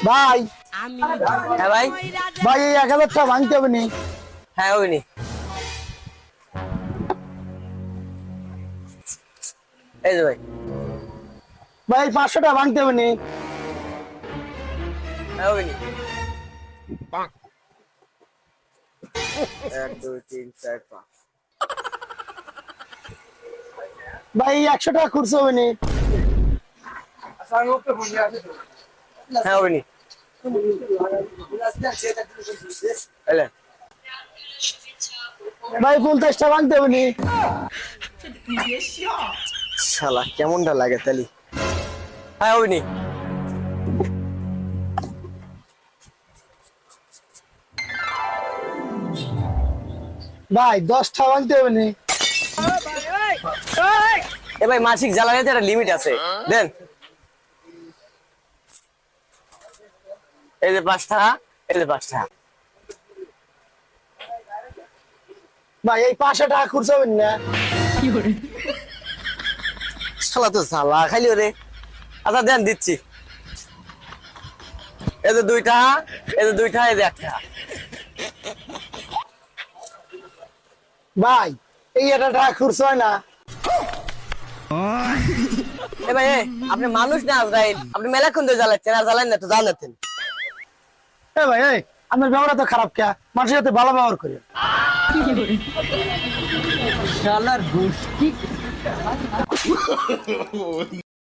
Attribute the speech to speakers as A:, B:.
A: ভাই
B: হ্যাঁ ভাই।
A: ভাই এই 1000 টাকা ভাঙতে হবে নি?
B: হ্যাঁ হইনি। এই যে ভাই।
A: ভাই 500 টাকা ভাঙতে হবে নি?
B: হ্যাঁ হইনি। 1 2 3 4 5।
A: ভাই 100 টাকা খুরসা হবে নি?
B: হ্যাঁ হইনি। এলে
A: ভাই 50 টাকা ভাঙতে হবে নি?
B: শালা কেমনটা লাগে তালি। হ্যাঁ হইনি।
A: ভাই 10 টাকা ভাঙতে হবে নি?
B: এ ভাই মাসিক জ্বালানিতে একটা লিমিট আছে, দেন। এই যে 5 টাকা, এই যে 5 টাকা।
A: ভাই এই 500 টাকা খুরসা হবে না?
B: শালা তো জ্বালা খাইলি রে। আচ্ছা দেন, দিচ্ছি। এই যে 2 টাকা, এই যে 2 টাকা, এই যে 1 টাকা।
A: ভাই এই 1 টাকা খুরসা হয় না?
B: এ ভাই আপনি মানুষ না আজরাইল, আপনি মেলাক্ষণ ধরে জ্বালাচ্ছেন, আর জ্বালান না তো জ্বালাতেন।
A: এ ভাই এই আপনার ব্যবহার তো খারাপ কে? মানুষের সাথে ভালো ব্যবহার করি।
C: শালার গোষ্ঠী